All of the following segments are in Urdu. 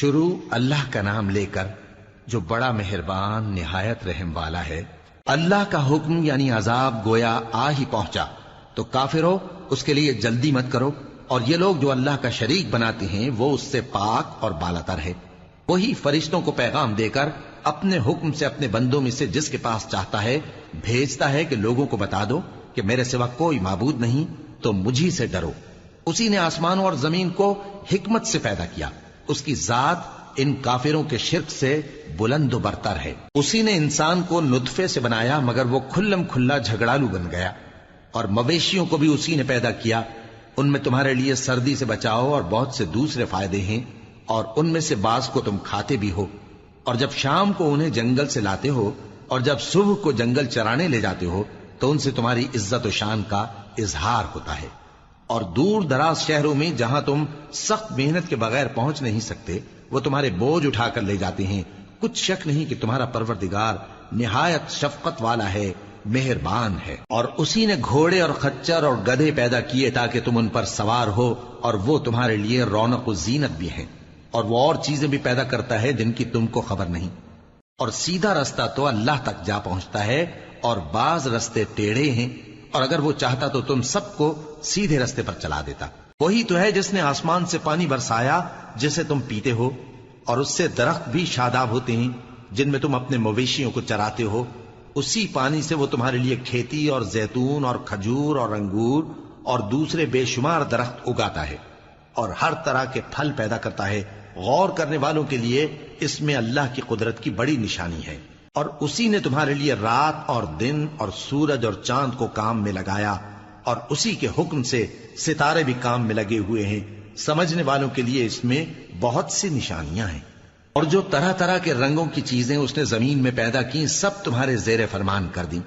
شروع اللہ کا نام لے کر جو بڑا مہربان نہایت رحم والا ہے۔ اللہ کا حکم یعنی عذاب گویا آ ہی پہنچا تو کافرو اس کے لیے جلدی مت کرو، اور یہ لوگ جو اللہ کا شریک بناتے ہیں وہ اس سے پاک اور بالاتر ہے۔ وہی فرشتوں کو پیغام دے کر اپنے حکم سے اپنے بندوں میں سے جس کے پاس چاہتا ہے بھیجتا ہے کہ لوگوں کو بتا دو کہ میرے سوا کوئی معبود نہیں، تو مجھی سے ڈرو۔ اسی نے آسمانوں اور زمین کو حکمت سے پیدا کیا، اس کی ذات ان کافروں کے شرک سے بلند و برتر ہے۔ اسی نے انسان کو نطفے سے بنایا مگر وہ کھلم کھلا جھگڑالو بن گیا، اور مویشیوں کو بھی اسی نے پیدا کیا، ان میں تمہارے لیے سردی سے بچاؤ اور بہت سے دوسرے فائدے ہیں، اور ان میں سے بعض کو تم کھاتے بھی ہو، اور جب شام کو انہیں جنگل سے لاتے ہو اور جب صبح کو جنگل چرانے لے جاتے ہو تو ان سے تمہاری عزت و شان کا اظہار ہوتا ہے۔ اور دور دراز شہروں میں جہاں تم سخت محنت کے بغیر پہنچ نہیں سکتے وہ تمہارے بوجھ اٹھا کر لے جاتے ہیں۔ کچھ شک نہیں کہ تمہارا پروردگار نہایت شفقت والا ہے، مہربان ہے۔ اور اسی نے گھوڑے اور خچر اور گدھے پیدا کیے تاکہ تم ان پر سوار ہو، اور وہ تمہارے لیے رونق و زینت بھی ہیں، اور وہ اور چیزیں بھی پیدا کرتا ہے جن کی تم کو خبر نہیں۔ اور سیدھا رستہ تو اللہ تک جا پہنچتا ہے، اور بعض رستے ٹیڑھے ہیں، اور اگر وہ چاہتا تو تم سب کو سیدھے رستے پر چلا دیتا۔ وہی تو ہے جس نے آسمان سے پانی برسایا جسے تم پیتے ہو، اور اس سے درخت بھی شاداب ہوتے ہیں جن میں تم اپنے مویشیوں کو چراتے ہو۔ اسی پانی سے وہ تمہارے لیے کھیتی اور زیتون اور کھجور اور انگور اور دوسرے بے شمار درخت اگاتا ہے، اور ہر طرح کے پھل پیدا کرتا ہے۔ غور کرنے والوں کے لیے اس میں اللہ کی قدرت کی بڑی نشانی ہے۔ اور اسی نے تمہارے لیے رات اور دن اور سورج اور چاند کو کام میں لگایا، اور اسی کے حکم سے ستارے بھی کام میں لگے ہوئے ہیں۔ سمجھنے والوں کے لیے اس میں بہت سی نشانیاں ہیں۔ اور جو طرح طرح کے رنگوں کی چیزیں اس نے زمین میں پیدا کی سب تمہارے زیر فرمان کر دیں۔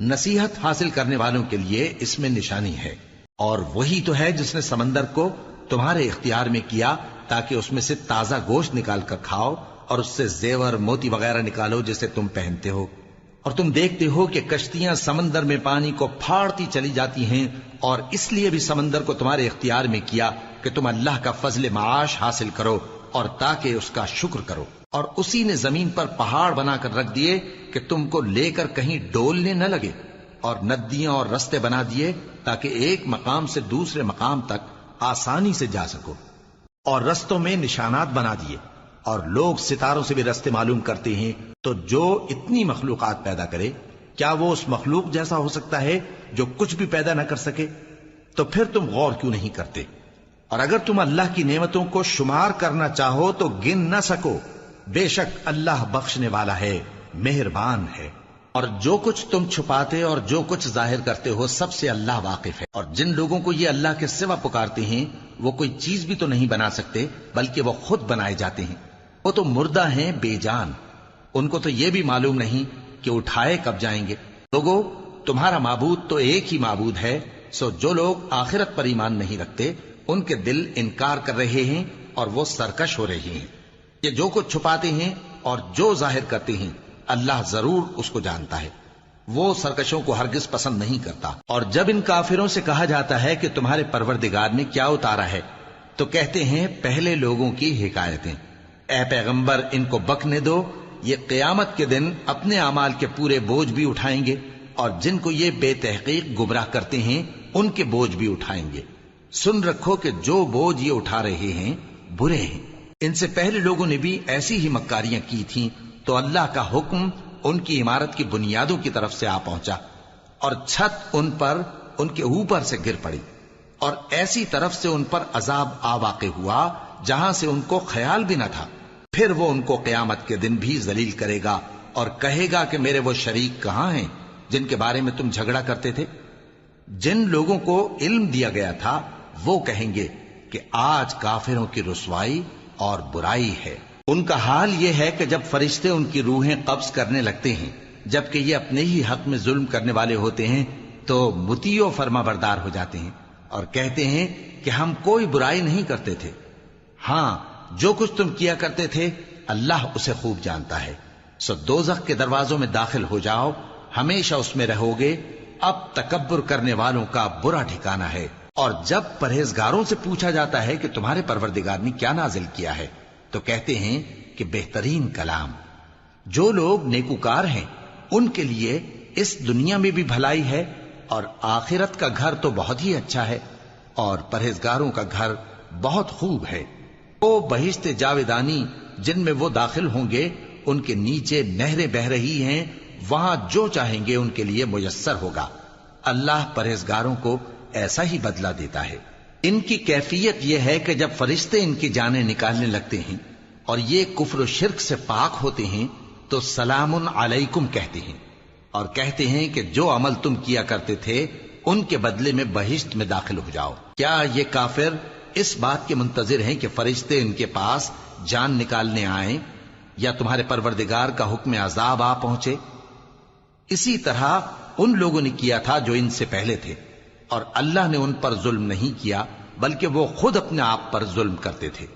نصیحت حاصل کرنے والوں کے لیے اس میں نشانی ہے۔ اور وہی تو ہے جس نے سمندر کو تمہارے اختیار میں کیا تاکہ اس میں سے تازہ گوشت نکال کر کھاؤ، اور اس سے زیور موتی وغیرہ نکالو جسے تم پہنتے ہو۔ اور تم دیکھتے ہو کہ کشتیاں سمندر میں پانی کو پھاڑتی چلی جاتی ہیں، اور اس لیے بھی سمندر کو تمہارے اختیار میں کیا کہ تم اللہ کا فضل معاش حاصل کرو اور تاکہ اس کا شکر کرو۔ اور اسی نے زمین پر پہاڑ بنا کر رکھ دیے کہ تم کو لے کر کہیں ڈولنے نہ لگے، اور ندیاں اور رستے بنا دیے تاکہ ایک مقام سے دوسرے مقام تک آسانی سے جا سکو، اور رستوں میں نشانات بنا دیے۔ اور لوگ ستاروں سے بھی رستے معلوم کرتے ہیں۔ تو جو اتنی مخلوقات پیدا کرے کیا وہ اس مخلوق جیسا ہو سکتا ہے جو کچھ بھی پیدا نہ کر سکے؟ تو پھر تم غور کیوں نہیں کرتے؟ اور اگر تم اللہ کی نعمتوں کو شمار کرنا چاہو تو گن نہ سکو۔ بے شک اللہ بخشنے والا ہے، مہربان ہے۔ اور جو کچھ تم چھپاتے اور جو کچھ ظاہر کرتے ہو سب سے اللہ واقف ہے۔ اور جن لوگوں کو یہ اللہ کے سوا پکارتے ہیں وہ کوئی چیز بھی تو نہیں بنا سکتے بلکہ وہ خود بنائے جاتے ہیں۔ وہ تو مردہ ہیں بے جان، ان کو تو یہ بھی معلوم نہیں کہ اٹھائے کب جائیں گے۔ لوگو تمہارا معبود تو ایک ہی معبود ہے، سو جو لوگ آخرت پر ایمان نہیں رکھتے ان کے دل انکار کر رہے ہیں اور وہ سرکش ہو رہے ہیں۔ یہ جو کچھ چھپاتے ہیں اور جو ظاہر کرتے ہیں اللہ ضرور اس کو جانتا ہے، وہ سرکشوں کو ہرگز پسند نہیں کرتا۔ اور جب ان کافروں سے کہا جاتا ہے کہ تمہارے پروردگار نے کیا اتارا ہے تو کہتے ہیں پہلے لوگوں کی حکایتیں۔ اے پیغمبر ان کو بکنے دو، یہ قیامت کے دن اپنے اعمال کے پورے بوجھ بھی اٹھائیں گے، اور جن کو یہ بے تحقیق گمراہ کرتے ہیں ان کے بوجھ بھی اٹھائیں گے۔ سن رکھو کہ جو بوجھ یہ اٹھا رہے ہیں برے ہیں۔ ان سے پہلے لوگوں نے بھی ایسی ہی مکاریاں کی تھیں تو اللہ کا حکم ان کی عمارت کی بنیادوں کی طرف سے آ پہنچا، اور چھت ان پر ان کے اوپر سے گر پڑی، اور ایسی طرف سے ان پر عذاب آ واقع ہوا جہاں سے ان کو خیال بھی نہ تھا۔ پھر وہ ان کو قیامت کے دن بھی ذلیل کرے گا اور کہے گا کہ میرے وہ شریک کہاں ہیں جن کے بارے میں تم جھگڑا کرتے تھے؟ جن لوگوں کو علم دیا گیا تھا وہ کہیں گے کہ آج کافروں کی رسوائی اور برائی ہے۔ ان کا حال یہ ہے کہ جب فرشتے ان کی روحیں قبض کرنے لگتے ہیں جبکہ یہ اپنے ہی حق میں ظلم کرنے والے ہوتے ہیں تو مطیع و فرما بردار ہو جاتے ہیں اور کہتے ہیں کہ ہم کوئی برائی نہیں کرتے تھے۔ ہاں جو کچھ تم کیا کرتے تھے اللہ اسے خوب جانتا ہے۔ سو دوزخ کے دروازوں میں داخل ہو جاؤ، ہمیشہ اس میں رہو گے، اب تکبر کرنے والوں کا برا ٹھکانہ ہے۔ اور جب پرہیزگاروں سے پوچھا جاتا ہے کہ تمہارے پروردگار نے کیا نازل کیا ہے تو کہتے ہیں کہ بہترین کلام۔ جو لوگ نیکوکار ہیں ان کے لیے اس دنیا میں بھی بھلائی ہے اور آخرت کا گھر تو بہت ہی اچھا ہے، اور پرہیزگاروں کا گھر بہت خوب ہے۔ وہ بہشت جاویدانی جن میں وہ داخل ہوں گے، ان کے نیچے نہریں بہہ رہی ہیں، وہاں جو چاہیں گے ان کے لیے میسر ہوگا۔ اللہ پرہیزگاروں کو ایسا ہی بدلہ دیتا ہے۔ ان کی کیفیت یہ ہے کہ جب فرشتے ان کی جانیں نکالنے لگتے ہیں اور یہ کفر و شرک سے پاک ہوتے ہیں تو سلام علیکم کہتے ہیں، اور کہتے ہیں کہ جو عمل تم کیا کرتے تھے ان کے بدلے میں بہشت میں داخل ہو جاؤ۔ کیا یہ کافر اس بات کے منتظر ہیں کہ فرشتے ان کے پاس جان نکالنے آئیں یا تمہارے پروردگار کا حکم عذاب آ پہنچے؟ اسی طرح ان لوگوں نے کیا تھا جو ان سے پہلے تھے، اور اللہ نے ان پر ظلم نہیں کیا بلکہ وہ خود اپنے آپ پر ظلم کرتے تھے۔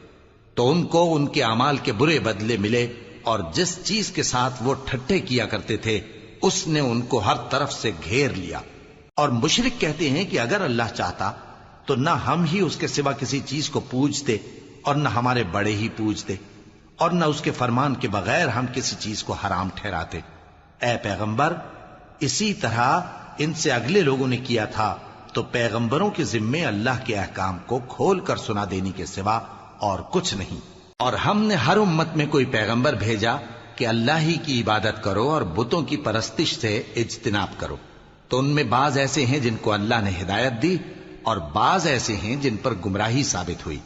تو ان کو ان کے اعمال کے برے بدلے ملے، اور جس چیز کے ساتھ وہ ٹھٹھے کیا کرتے تھے اس نے ان کو ہر طرف سے گھیر لیا۔ اور مشرک کہتے ہیں کہ اگر اللہ چاہتا تو نہ ہم ہی اس کے سوا کسی چیز کو پوجتے اور نہ ہمارے بڑے ہی پوجتے، اور نہ اس کے فرمان کے بغیر ہم کسی چیز کو حرام ٹھہراتے۔ اے پیغمبر، اسی طرح ان سے اگلے لوگوں نے کیا تھا، تو پیغمبروں کے ذمے اللہ کے احکام کو کھول کر سنا دینے کے سوا اور کچھ نہیں۔ اور ہم نے ہر امت میں کوئی پیغمبر بھیجا کہ اللہ ہی کی عبادت کرو اور بتوں کی پرستش سے اجتناب کرو، تو ان میں بعض ایسے ہیں جن کو اللہ نے ہدایت دی اور بعض ایسے ہیں جن پر گمراہی ثابت ہوئی۔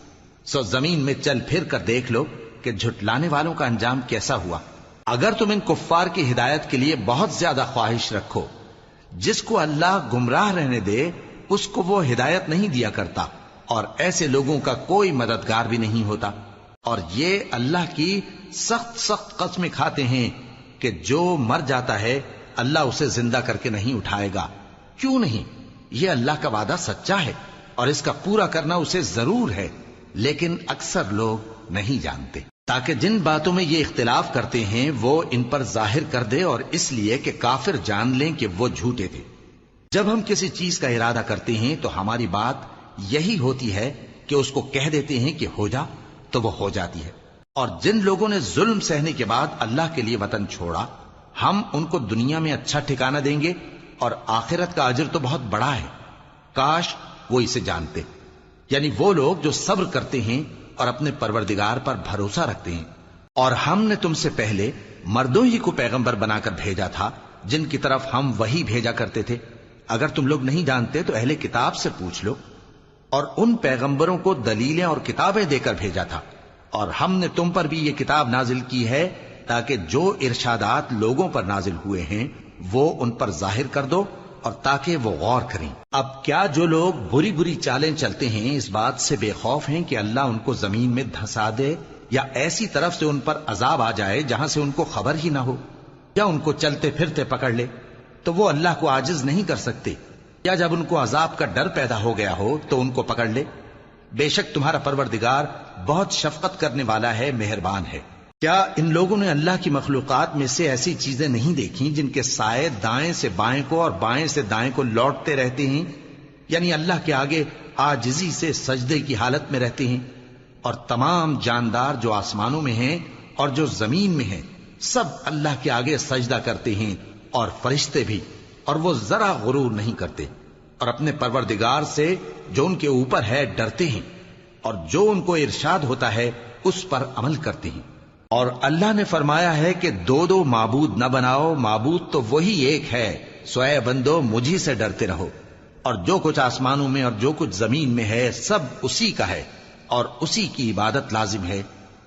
سو زمین میں چل پھر کر دیکھ لو کہ جھٹلانے والوں کا انجام کیسا ہوا۔ اگر تم ان کفار کی ہدایت کے لیے بہت زیادہ خواہش رکھو، جس کو اللہ گمراہ رہنے دے اس کو وہ ہدایت نہیں دیا کرتا، اور ایسے لوگوں کا کوئی مددگار بھی نہیں ہوتا۔ اور یہ اللہ کی سخت قسمیں کھاتے ہیں کہ جو مر جاتا ہے اللہ اسے زندہ کر کے نہیں اٹھائے گا۔ کیوں نہیں؟ یہ اللہ کا وعدہ سچا ہے اور اس کا پورا کرنا اسے ضرور ہے، لیکن اکثر لوگ نہیں جانتے۔ تاکہ جن باتوں میں یہ اختلاف کرتے ہیں وہ ان پر ظاہر کر دے، اور اس لیے کہ کافر جان لیں کہ وہ جھوٹے تھے۔ جب ہم کسی چیز کا ارادہ کرتے ہیں تو ہماری بات یہی ہوتی ہے کہ اس کو کہہ دیتے ہیں کہ ہو جا، تو وہ ہو جاتی ہے۔ اور جن لوگوں نے ظلم سہنے کے بعد اللہ کے لیے وطن چھوڑا، ہم ان کو دنیا میں اچھا ٹھکانہ دیں گے، اور آخرت کا اجر تو بہت بڑا ہے۔ کاش وہ اسے جانتے، یعنی وہ لوگ جو صبر کرتے ہیں اور اپنے پروردگار پر بھروسہ رکھتے ہیں۔ اور ہم نے تم سے پہلے مردوں ہی کو پیغمبر بنا کر بھیجا تھا جن کی طرف ہم وحی بھیجا کرتے تھے۔ اگر تم لوگ نہیں جانتے تو اہل کتاب سے پوچھ لو۔ اور ان پیغمبروں کو دلیلیں اور کتابیں دے کر بھیجا تھا، اور ہم نے تم پر بھی یہ کتاب نازل کی ہے تاکہ جو ارشادات لوگوں پر نازل ہوئے ہیں وہ ان پر ظاہر کر دو، اور تاکہ وہ غور کریں۔ اب کیا جو لوگ بری بری چالیں چلتے ہیں اس بات سے بے خوف ہیں کہ اللہ ان کو زمین میں دھسا دے، یا ایسی طرف سے ان پر عذاب آ جائے جہاں سے ان کو خبر ہی نہ ہو، یا ان کو چلتے پھرتے پکڑ لے تو وہ اللہ کو عاجز نہیں کر سکتے، یا جب ان کو عذاب کا ڈر پیدا ہو گیا ہو تو ان کو پکڑ لے؟ بے شک تمہارا پروردگار بہت شفقت کرنے والا ہے، مہربان ہے۔ کیا ان لوگوں نے اللہ کی مخلوقات میں سے ایسی چیزیں نہیں دیکھی جن کے سائے دائیں سے بائیں کو اور بائیں سے دائیں کو لوٹتے رہتے ہیں، یعنی اللہ کے آگے عاجزی سے سجدے کی حالت میں رہتے ہیں؟ اور تمام جاندار جو آسمانوں میں ہیں اور جو زمین میں ہیں سب اللہ کے آگے سجدہ کرتے ہیں، اور فرشتے بھی، اور وہ ذرا غرور نہیں کرتے، اور اپنے پروردگار سے جو ان کے اوپر ہے ڈرتے ہیں، اور جو ان کو ارشاد ہوتا ہے اس پر عمل کرتے ہیں۔ اور اللہ نے فرمایا ہے کہ دو دو معبود نہ بناؤ، معبود تو وہی ایک ہے، سو اے بندو مجھی سے ڈرتے رہو۔ اور جو کچھ آسمانوں میں اور جو کچھ زمین میں ہے سب اسی کا ہے، اور اسی کی عبادت لازم ہے،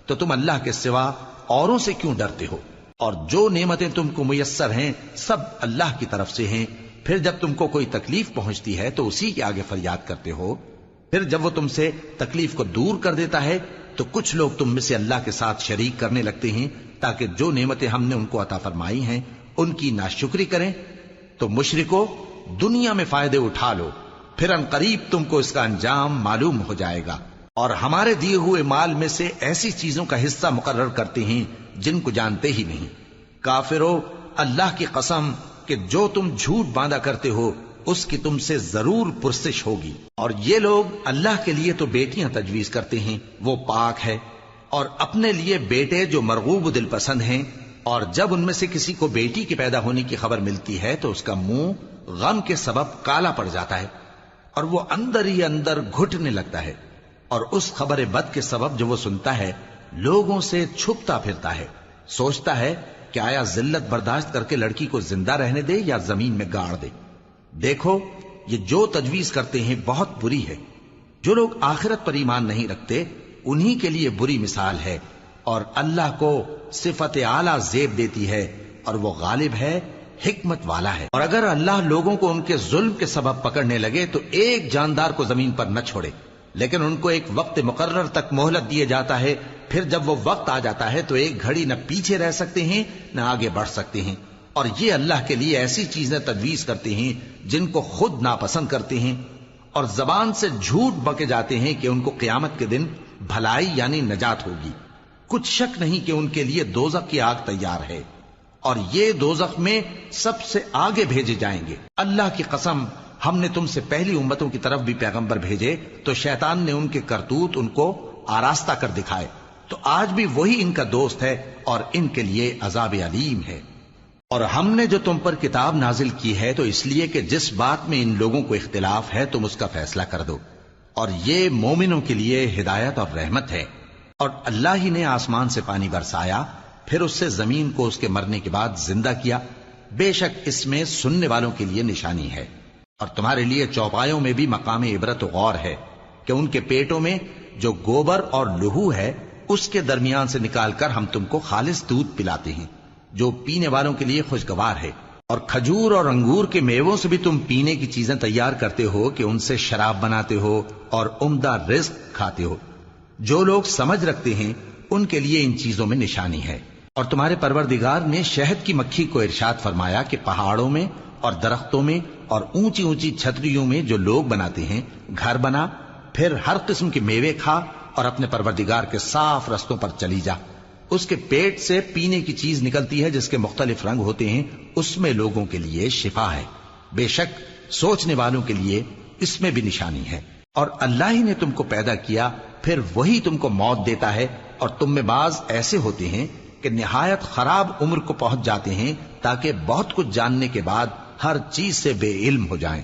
تو تم اللہ کے سوا اوروں سے کیوں ڈرتے ہو؟ اور جو نعمتیں تم کو میسر ہیں سب اللہ کی طرف سے ہیں۔ پھر جب تم کو کوئی تکلیف پہنچتی ہے تو اسی کے آگے فریاد کرتے ہو، پھر جب وہ تم سے تکلیف کو دور کر دیتا ہے تو کچھ لوگ تم میں سے اللہ کے ساتھ شریک کرنے لگتے ہیں تاکہ جو نعمتیں ہم نے ان کو عطا فرمائی ہیں ان کی ناشکری کریں۔ تو مشرکو، دنیا میں فائدے اٹھا لو، پھر ان قریب تم کو اس کا انجام معلوم ہو جائے گا۔ اور ہمارے دیے ہوئے مال میں سے ایسی چیزوں کا حصہ مقرر کرتے ہیں جن کو جانتے ہی نہیں۔ کافرو، اللہ کی قسم کہ جو تم جھوٹ باندھا کرتے ہو اس کی تم سے ضرور پرسش ہوگی۔ اور یہ لوگ اللہ کے لیے تو بیٹیاں تجویز کرتے ہیں، وہ پاک ہے، اور اپنے لیے بیٹے جو مرغوب و دل پسند ہیں، اور جب ان میں سے کسی کو بیٹی کے پیدا ہونے کی خبر ملتی ہے تو اس کا منہ غم کے سبب کالا پڑ جاتا ہے اور وہ اندر ہی اندر گھٹنے لگتا ہے، اور اس خبر بد کے سبب جو وہ سنتا ہے لوگوں سے چھپتا پھرتا ہے، سوچتا ہے کہ آیا ذلت برداشت کر کے لڑکی کو زندہ رہنے دے یا زمین میں گاڑ دے۔ دیکھو یہ جو تجویز کرتے ہیں بہت بری ہے۔ جو لوگ آخرت پر ایمان نہیں رکھتے انہی کے لیے بری مثال ہے، اور اللہ کو صفت اعلیٰ زیب دیتی ہے، اور وہ غالب ہے، حکمت والا ہے۔ اور اگر اللہ لوگوں کو ان کے ظلم کے سبب پکڑنے لگے تو ایک جاندار کو زمین پر نہ چھوڑے، لیکن ان کو ایک وقت مقرر تک مہلت دیے جاتا ہے، پھر جب وہ وقت آ جاتا ہے تو ایک گھڑی نہ پیچھے رہ سکتے ہیں نہ آگے بڑھ سکتے ہیں۔ اور یہ اللہ کے لیے ایسی چیزیں تجویز کرتے ہیں جن کو خود ناپسند کرتے ہیں، اور زبان سے جھوٹ بکے جاتے ہیں کہ ان کو قیامت کے دن بھلائی یعنی نجات ہوگی۔ کچھ شک نہیں کہ ان کے لیے دوزخ کی آگ تیار ہے، اور یہ دوزخ میں سب سے آگے بھیجے جائیں گے۔ اللہ کی قسم، ہم نے تم سے پہلی امتوں کی طرف بھی پیغمبر بھیجے تو شیطان نے ان کے کرتوت ان کو آراستہ کر دکھائے، تو آج بھی وہی ان کا دوست ہے اور ان کے لیے عذاب علیم ہے۔ اور ہم نے جو تم پر کتاب نازل کی ہے تو اس لیے کہ جس بات میں ان لوگوں کو اختلاف ہے تم اس کا فیصلہ کر دو، اور یہ مومنوں کے لیے ہدایت اور رحمت ہے۔ اور اللہ ہی نے آسمان سے پانی برسایا، پھر اس سے زمین کو اس کے مرنے کے بعد زندہ کیا، بے شک اس میں سننے والوں کے لیے نشانی ہے۔ اور تمہارے لیے چوپایوں میں بھی مقام عبرت و غور ہے کہ ان کے پیٹوں میں جو گوبر اور لہو ہے اس کے درمیان سے نکال کر ہم تم کو خالص دودھ پلاتے ہیں جو پینے والوں کے لیے خوشگوار ہے، اور کھجور اور انگور کے میووں سے بھی تم پینے کی چیزیں تیار کرتے ہو کہ ان سے شراب بناتے ہو اور عمدہ رزق کھاتے ہو۔ جو لوگ سمجھ رکھتے ہیں ان کے لیے ان چیزوں میں نشانی ہے۔ اور تمہارے پروردگار نے شہد کی مکھی کو ارشاد فرمایا کہ پہاڑوں میں اور درختوں میں اور اونچی اونچی چھتریوں میں جو لوگ بناتے ہیں گھر بنا، پھر ہر قسم کے میوے کھا اور اپنے پروردگار کے صاف رستوں پر چلی جا۔ اس کے پیٹ سے پینے کی چیز نکلتی ہے جس کے مختلف رنگ ہوتے ہیں، اس میں لوگوں کے لیے شفا ہے، بے شک سوچنے والوں کے لیے اس میں بھی نشانی ہے۔ اور اللہ ہی نے تم کو پیدا کیا، پھر وہی تم کو موت دیتا ہے، اور تم میں بعض ایسے ہوتے ہیں کہ نہایت خراب عمر کو پہنچ جاتے ہیں تاکہ بہت کچھ جاننے کے بعد ہر چیز سے بے علم ہو جائیں۔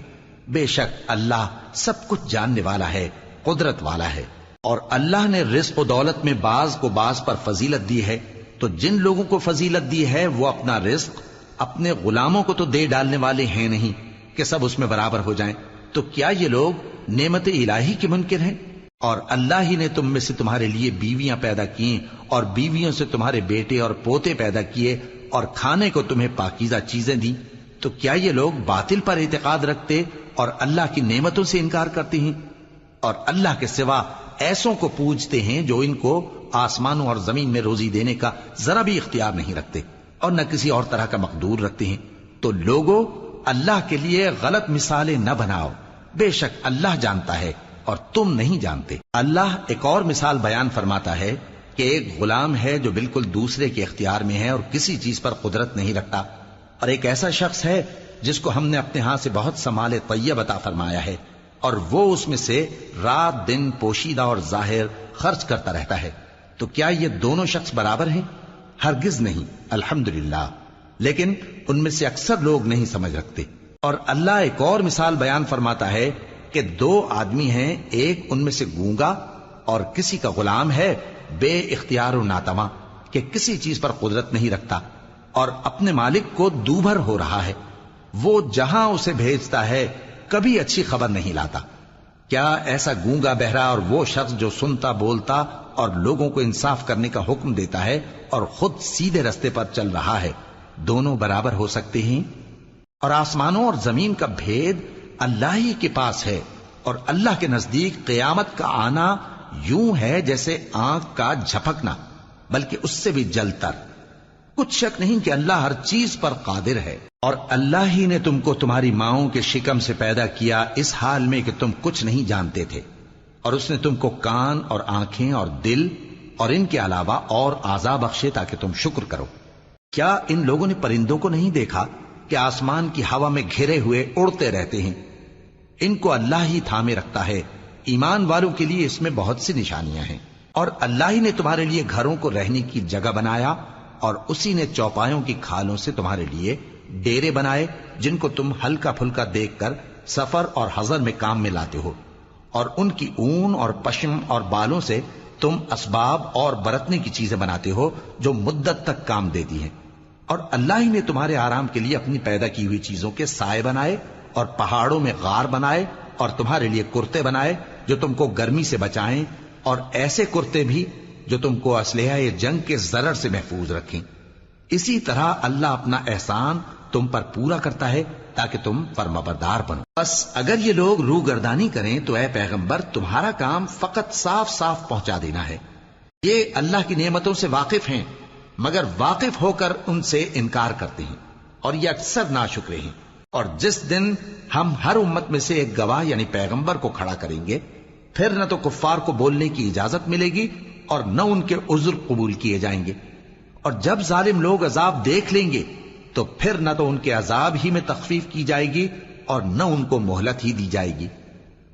بے شک اللہ سب کچھ جاننے والا ہے، قدرت والا ہے۔ اور اللہ نے رزق و دولت میں بعض کو بعض پر فضیلت دی ہے، تو جن لوگوں کو فضیلت دی ہے وہ اپنا رزق اپنے غلاموں کو تو دے ڈالنے والے ہیں نہیں کہ سب اس میں برابر ہو جائیں، تو کیا یہ لوگ نعمت الہی کے منکر ہیں؟ اور اللہ ہی نے تم میں سے تمہارے لیے بیویاں پیدا کی اور بیویوں سے تمہارے بیٹے اور پوتے پیدا کیے اور کھانے کو تمہیں پاکیزہ چیزیں دیں، تو کیا یہ لوگ باطل پر اعتقاد رکھتے اور اللہ کی نعمتوں سے انکار کرتے ہیں؟ اور اللہ کے سوا ایسوں کو پوجتے ہیں جو ان کو آسمانوں اور زمین میں روزی دینے کا ذرا بھی اختیار نہیں رکھتے اور نہ کسی اور طرح کا مقدور رکھتے ہیں۔ تو لوگوں اللہ کے لیے غلط مثالیں نہ بناؤ، بے شک اللہ جانتا ہے اور تم نہیں جانتے۔ اللہ ایک اور مثال بیان فرماتا ہے کہ ایک غلام ہے جو بالکل دوسرے کے اختیار میں ہے اور کسی چیز پر قدرت نہیں رکھتا، اور ایک ایسا شخص ہے جس کو ہم نے اپنے ہاں سے بہت سا مال طیب عطا فرمایا ہے اور وہ اس میں سے رات دن پوشیدہ اور ظاہر خرچ کرتا رہتا ہے، تو کیا یہ دونوں شخص برابر ہیں؟ ہرگز نہیں، الحمدللہ، لیکن ان میں سے اکثر لوگ نہیں سمجھ رکھتے۔ اور اللہ ایک اور مثال بیان فرماتا ہے کہ دو آدمی ہیں، ایک ان میں سے گونگا اور کسی کا غلام ہے بے اختیار و ناتواں کہ کسی چیز پر قدرت نہیں رکھتا اور اپنے مالک کو دوبھر ہو رہا ہے، وہ جہاں اسے بھیجتا ہے کبھی اچھی خبر نہیں لاتا۔ کیا ایسا گونگا بہرا اور وہ شخص جو سنتا بولتا اور لوگوں کو انصاف کرنے کا حکم دیتا ہے اور خود سیدھے رستے پر چل رہا ہے، دونوں برابر ہو سکتے ہیں؟ اور آسمانوں اور زمین کا بھید اللہ ہی کے پاس ہے، اور اللہ کے نزدیک قیامت کا آنا یوں ہے جیسے آنکھ کا جھپکنا، بلکہ اس سے بھی جلتر۔ کچھ شک نہیں کہ اللہ ہر چیز پر قادر ہے۔ اور اللہ ہی نے تم کو تمہاری ماؤں کے شکم سے پیدا کیا اس حال میں کہ تم کچھ نہیں جانتے تھے، اور اس نے تم کو کان اور آنکھیں اور دل اور ان کے علاوہ اور اعضاء بخشے تاکہ تم شکر کرو۔ کیا ان لوگوں نے پرندوں کو نہیں دیکھا کہ آسمان کی ہوا میں گھرے ہوئے اڑتے رہتے ہیں؟ ان کو اللہ ہی تھامے رکھتا ہے۔ ایمان والوں کے لیے اس میں بہت سی نشانیاں ہیں۔ اور اللہ ہی نے تمہارے لیے گھروں کو رہنے کی جگہ بنایا، اور اسی نے چوپایوں کی کھالوں سے تمہارے لیے ڈیرے بنائے جن کو تم ہلکا پھلکا دیکھ کر سفر اور حضر میں کام میں لاتے ہو، اور ان کی اون اور پشم اور بالوں سے تم اسباب اور برتنے کی چیزیں بناتے ہو جو مدت تک کام دیتی ہیں۔ اور اللہ ہی نے تمہارے آرام کے لیے اپنی پیدا کی ہوئی چیزوں کے سائے بنائے، اور پہاڑوں میں غار بنائے، اور تمہارے لیے کرتے بنائے جو تم کو گرمی سے بچائیں، اور ایسے کرتے بھی جو تم کو اسلحہ جنگ کے ضرر سے محفوظ رکھیں۔ اسی طرح اللہ اپنا احسان تم پر پورا کرتا ہے تاکہ تم فرمانبردار بنو۔ بس اگر یہ لوگ روگردانی کریں تو اے پیغمبر تمہارا کام فقط صاف صاف پہنچا دینا ہے۔ یہ اللہ کی نعمتوں سے واقف ہیں مگر واقف ہو کر ان سے انکار کرتے ہیں، اور یہ اکثر ناشکرے ہیں۔ اور جس دن ہم ہر امت میں سے ایک گواہ یعنی پیغمبر کو کھڑا کریں گے، پھر نہ تو کفار کو بولنے کی اجازت ملے گی اور نہ ان کے عذر قبول کیے جائیں گے۔ اور جب ظالم لوگ عذاب دیکھ لیں گے تو پھر نہ تو ان کے عذاب ہی میں تخفیف کی جائے گی اور نہ ان کو مہلت ہی دی جائے گی۔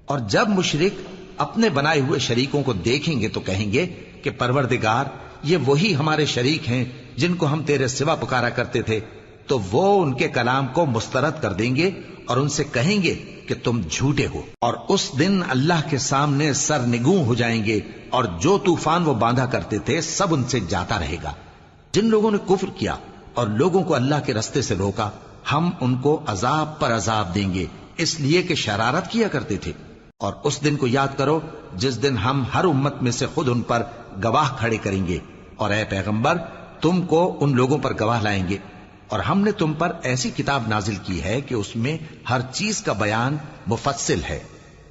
اور جب مشرک اپنے بنائے ہوئے شریکوں کو دیکھیں گے تو کہیں گے کہ پروردگار، یہ وہی ہمارے شریک ہیں جن کو ہم تیرے سوا پکارا کرتے تھے، تو وہ ان کے کلام کو مسترد کر دیں گے اور ان سے کہیں گے کہ تم جھوٹے ہو۔ اور اس دن اللہ کے سامنے سرنگوں ہو جائیں گے، اور جو طوفان وہ باندھا کرتے تھے سب ان سے جاتا رہے گا۔ جن لوگوں نے کفر کیا اور لوگوں کو اللہ کے رستے سے روکا، ہم ان کو عذاب پر عذاب دیں گے اس لیے کہ شرارت کیا کرتے تھے۔ اور اس دن کو یاد کرو جس دن ہم ہر امت میں سے خود ان پر گواہ کھڑے کریں گے، اور اے پیغمبر تم کو ان لوگوں پر گواہ لائیں گے۔ اور ہم نے تم پر ایسی کتاب نازل کی ہے کہ اس میں ہر چیز کا بیان مفصل ہے،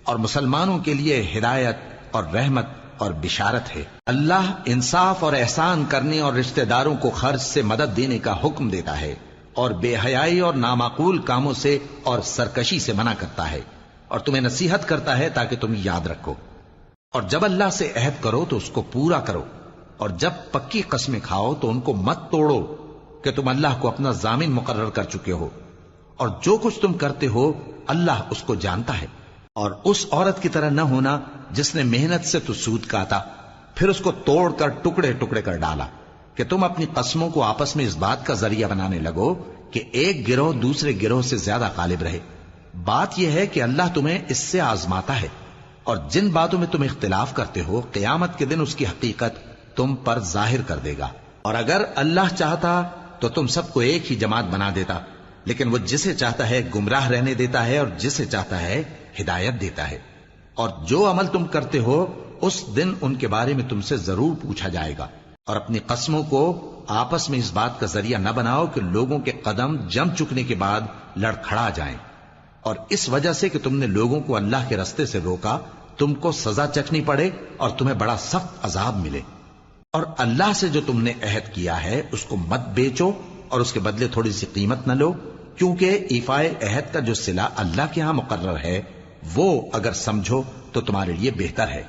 اور مسلمانوں کے لیے ہدایت اور رحمت اور بشارت ہے۔ اللہ انصاف اور احسان کرنے اور رشتہ داروں کو خرچ سے مدد دینے کا حکم دیتا ہے، اور بے حیائی اور نامعقول کاموں سے اور سرکشی سے منع کرتا ہے، اور تمہیں نصیحت کرتا ہے تاکہ تم یاد رکھو۔ اور جب اللہ سے عہد کرو تو اس کو پورا کرو، اور جب پکی قسمیں کھاؤ تو ان کو مت توڑو کہ تم اللہ کو اپنا ضامن مقرر کر چکے ہو، اور جو کچھ تم کرتے ہو اللہ اس کو جانتا ہے۔ اور اس عورت کی طرح نہ ہونا جس نے محنت سے تو سود کاتا پھر اس کو توڑ کر ٹکڑے ٹکڑے کر ڈالا، کہ تم اپنی قسموں کو آپس میں اس بات کا ذریعہ بنانے لگو کہ ایک گروہ دوسرے گروہ سے زیادہ غالب رہے۔ بات یہ ہے کہ اللہ تمہیں اس سے آزماتا ہے، اور جن باتوں میں تم اختلاف کرتے ہو قیامت کے دن اس کی حقیقت تم پر ظاہر کر دے گا۔ اور اگر اللہ چاہتا تو تم سب کو ایک ہی جماعت بنا دیتا، لیکن وہ جسے چاہتا ہے گمراہ رہنے دیتا ہے اور جسے چاہتا ہے ہدایت دیتا ہے۔ اور جو عمل تم کرتے ہو اس دن ان کے بارے میں تم سے ضرور پوچھا جائے گا۔ اور اپنی قسموں کو آپس میں اس بات کا ذریعہ نہ بناؤ کہ لوگوں کے قدم جم چکنے کے بعد لڑکھڑا جائیں، اور اس وجہ سے کہ تم نے لوگوں کو اللہ کے رستے سے روکا تم کو سزا چکھنی پڑے اور تمہیں بڑا سخت عذاب ملے۔ اور اللہ سے جو تم نے عہد کیا ہے اس کو مت بیچو اور اس کے بدلے تھوڑی سی قیمت نہ لو، کیونکہ ایفائے عہد کا جو صلہ اللہ کے ہاں مقرر ہے وہ اگر سمجھو تو تمہارے لیے بہتر ہے۔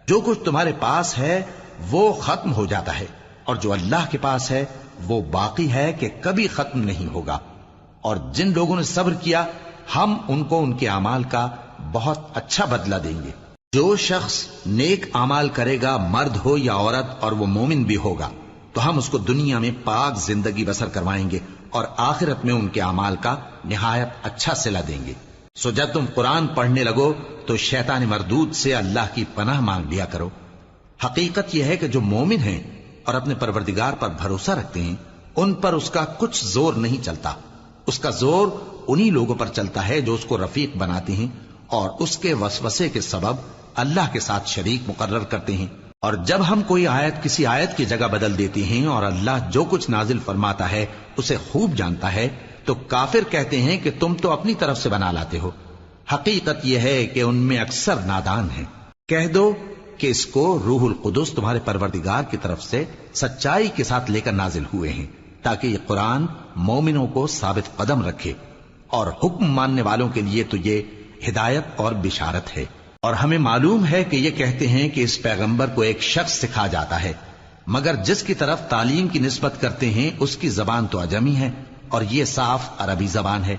جو کچھ تمہارے پاس ہے وہ ختم ہو جاتا ہے، اور جو اللہ کے پاس ہے وہ باقی ہے کہ کبھی ختم نہیں ہوگا۔ اور جن لوگوں نے صبر کیا ہم ان کو ان کے اعمال کا بہت اچھا بدلہ دیں گے۔ جو شخص نیک اعمال کرے گا مرد ہو یا عورت اور وہ مومن بھی ہوگا تو ہم اس کو دنیا میں پاک زندگی بسر کروائیں گے اور آخرت میں ان کے اعمال کا نہایت اچھا صلہ دیں گے۔ سو جب تم قرآن پڑھنے لگو تو شیطان مردود سے اللہ کی پناہ مانگ لیا کرو۔ حقیقت یہ ہے کہ جو مومن ہیں اور اپنے پروردگار پر بھروسہ رکھتے ہیں ان پر اس کا کچھ زور نہیں چلتا، اس کا زور انہی لوگوں پر چلتا ہے جو اس کو رفیق بناتے ہیں اور اس کے وسوسے کے سبب اللہ کے ساتھ شریک مقرر کرتے ہیں۔ اور جب ہم کوئی آیت کسی آیت کی جگہ بدل دیتے ہیں اور اللہ جو کچھ نازل فرماتا ہے اسے خوب جانتا ہے تو کافر کہتے ہیں کہ تم تو اپنی طرف سے بنا لاتے ہو۔ حقیقت یہ ہے کہ ان میں اکثر نادان ہیں۔ کہہ دو کہ اس کو روح القدس تمہارے پروردگار کی طرف سے سچائی کے ساتھ لے کر نازل ہوئے ہیں تاکہ یہ قرآن مومنوں کو ثابت قدم رکھے، اور حکم ماننے والوں کے لیے تو یہ ہدایت اور بشارت ہے۔ اور ہمیں معلوم ہے کہ یہ کہتے ہیں کہ اس پیغمبر کو ایک شخص سکھا جاتا ہے، مگر جس کی طرف تعلیم کی نسبت کرتے ہیں اس کی زبان تو عجمی ہے اور یہ صاف عربی زبان ہے۔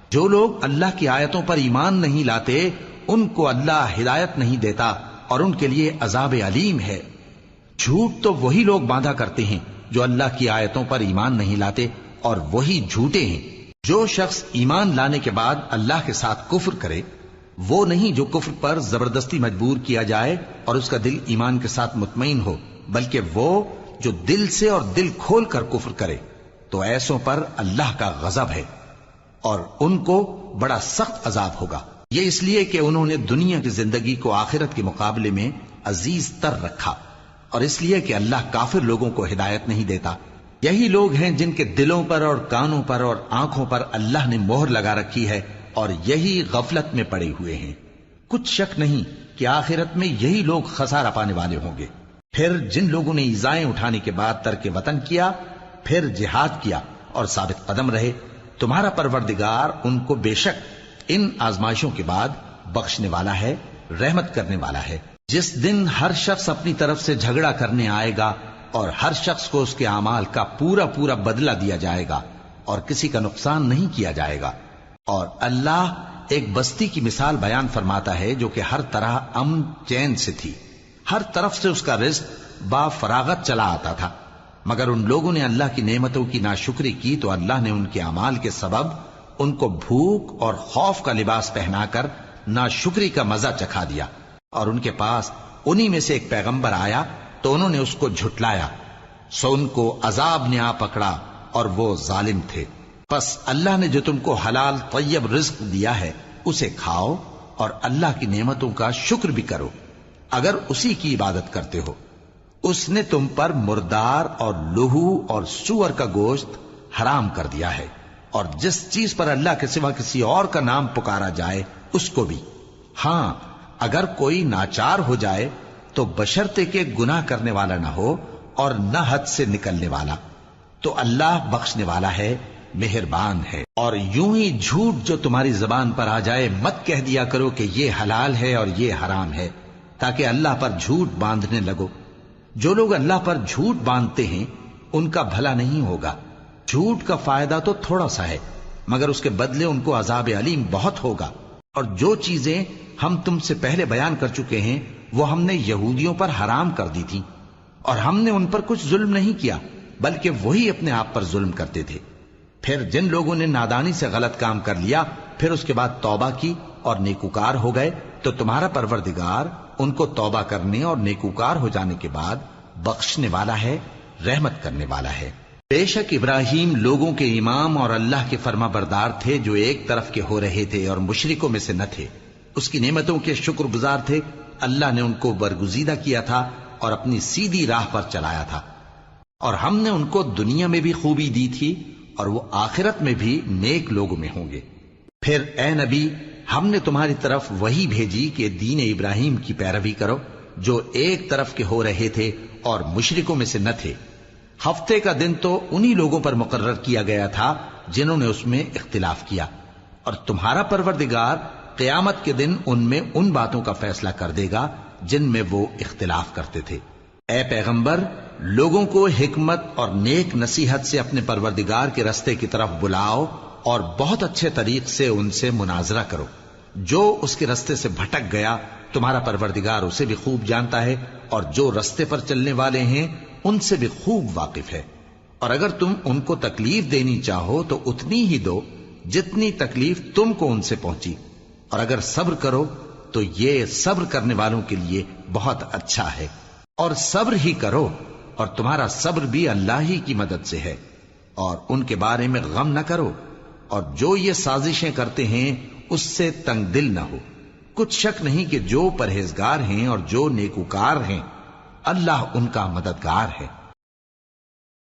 جو لوگ اللہ کی آیتوں پر ایمان نہیں لاتے ان کو اللہ ہدایت نہیں دیتا اور ان کے لیے عذاب علیم ہے۔ جھوٹ تو وہی لوگ باندھا کرتے ہیں جو اللہ کی آیتوں پر ایمان نہیں لاتے، اور وہی جھوٹے ہیں۔ جو شخص ایمان لانے کے بعد اللہ کے ساتھ کفر کرے، وہ نہیں جو کفر پر زبردستی مجبور کیا جائے اور اس کا دل ایمان کے ساتھ مطمئن ہو، بلکہ وہ جو دل سے اور دل کھول کر کفر کرے، تو ایسوں پر اللہ کا غضب ہے اور ان کو بڑا سخت عذاب ہوگا۔ یہ اس لیے کہ انہوں نے دنیا کی زندگی کو آخرت کے مقابلے میں عزیز تر رکھا، اور اس لیے کہ اللہ کافر لوگوں کو ہدایت نہیں دیتا۔ یہی لوگ ہیں جن کے دلوں پر اور کانوں پر اور آنکھوں پر اللہ نے مہر لگا رکھی ہے، اور یہی غفلت میں پڑے ہوئے ہیں۔ کچھ شک نہیں کہ آخرت میں یہی لوگ خسارہ پانے والے ہوں گے۔ پھر جن لوگوں نے ایذائیں اٹھانے کے بعد ترک وطن کیا، پھر جہاد کیا اور ثابت قدم رہے، تمہارا پروردگار ان کو بے شک ان آزمائشوں کے بعد بخشنے والا ہے، رحمت کرنے والا ہے۔ جس دن ہر شخص اپنی طرف سے جھگڑا کرنے آئے گا اور ہر شخص کو اس کے اعمال کا پورا پورا بدلہ دیا جائے گا اور کسی کا نقصان نہیں کیا جائے گا۔ اور اللہ ایک بستی کی مثال بیان فرماتا ہے جو کہ ہر طرح امن چین سے تھی، ہر طرف سے اس کا رزق با فراغت چلا آتا تھا، مگر ان لوگوں نے اللہ کی نعمتوں کی ناشکری کی تو اللہ نے ان کے اعمال کے سبب ان کو بھوک اور خوف کا لباس پہنا کر ناشکری کا مزہ چکھا دیا۔ اور ان کے پاس انہی میں سے ایک پیغمبر آیا تو انہوں نے اس کو جھٹلایا، سو ان کو عذاب نے آ پکڑا اور وہ ظالم تھے۔ پس اللہ نے جو تم کو حلال طیب رزق دیا ہے اسے کھاؤ اور اللہ کی نعمتوں کا شکر بھی کرو اگر اسی کی عبادت کرتے ہو۔ اس نے تم پر مردار اور لہو اور سور کا گوشت حرام کر دیا ہے، اور جس چیز پر اللہ کے سوا کسی اور کا نام پکارا جائے اس کو بھی۔ ہاں، اگر کوئی ناچار ہو جائے تو بشرطے کہ گناہ کرنے والا نہ ہو اور نہ حد سے نکلنے والا، تو اللہ بخشنے والا ہے، مہربان ہے۔ اور یوں ہی جھوٹ جو تمہاری زبان پر آ جائے مت کہہ دیا کرو کہ یہ حلال ہے اور یہ حرام ہے، تاکہ اللہ پر جھوٹ باندھنے لگو۔ جو لوگ اللہ پر جھوٹ باندھتے ہیں ان کا بھلا نہیں ہوگا۔ جھوٹ کا فائدہ تو تھوڑا سا ہے، مگر اس کے بدلے ان کو عذاب علیم بہت ہوگا۔ اور جو چیزیں ہم تم سے پہلے بیان کر چکے ہیں وہ ہم نے یہودیوں پر حرام کر دی تھی، اور ہم نے ان پر کچھ ظلم نہیں کیا بلکہ وہی اپنے آپ پر ظلم کرتے تھے۔ پھر جن لوگوں نے نادانی سے غلط کام کر لیا پھر اس کے بعد توبہ کی اور نیکوکار ہو گئے تو تمہارا پروردگار ان کو توبہ کرنے اور نیکوکار ہو جانے کے بعد بخشنے والا ہے، رحمت کرنے والا ہے۔ بے شک ابراہیم لوگوں کے امام اور اللہ کے فرما بردار تھے جو ایک طرف کے ہو رہے تھے اور مشرکوں میں سے نہ تھے، اس کی نعمتوں کے شکر گزار تھے۔ اللہ نے ان کو برگزیدہ کیا تھا اور اپنی سیدھی راہ پر چلایا تھا، اور ہم نے ان کو دنیا میں بھی خوبی دی تھی اور وہ آخرت میں بھی نیک لوگوں میں ہوں گے۔ پھر اے نبی، ہم نے تمہاری طرف وہی بھیجی کہ دین ابراہیم کی پیروی کرو جو ایک طرف کے ہو رہے تھے اور مشرکوں میں سے نہ تھے۔ ہفتے کا دن تو انہی لوگوں پر مقرر کیا گیا تھا جنہوں نے اس میں اختلاف کیا، اور تمہارا پروردگار قیامت کے دن ان میں ان باتوں کا فیصلہ کر دے گا جن میں وہ اختلاف کرتے تھے۔ اے پیغمبر، لوگوں کو حکمت اور نیک نصیحت سے اپنے پروردگار کے رستے کی طرف بلاؤ اور بہت اچھے طریق سے ان سے مناظرہ کرو۔ جو اس کے رستے سے بھٹک گیا تمہارا پروردگار اسے بھی خوب جانتا ہے، اور جو رستے پر چلنے والے ہیں ان سے بھی خوب واقف ہے۔ اور اگر تم ان کو تکلیف دینی چاہو تو اتنی ہی دو جتنی تکلیف تم کو ان سے پہنچی، اور اگر صبر کرو تو یہ صبر کرنے والوں کے لیے بہت اچھا ہے۔ اور صبر ہی کرو، اور تمہارا صبر بھی اللہ ہی کی مدد سے ہے، اور ان کے بارے میں غم نہ کرو، اور جو یہ سازشیں کرتے ہیں اس سے تنگ دل نہ ہو۔ کچھ شک نہیں کہ جو پرہیزگار ہیں اور جو نیکوکار ہیں اللہ ان کا مددگار ہے۔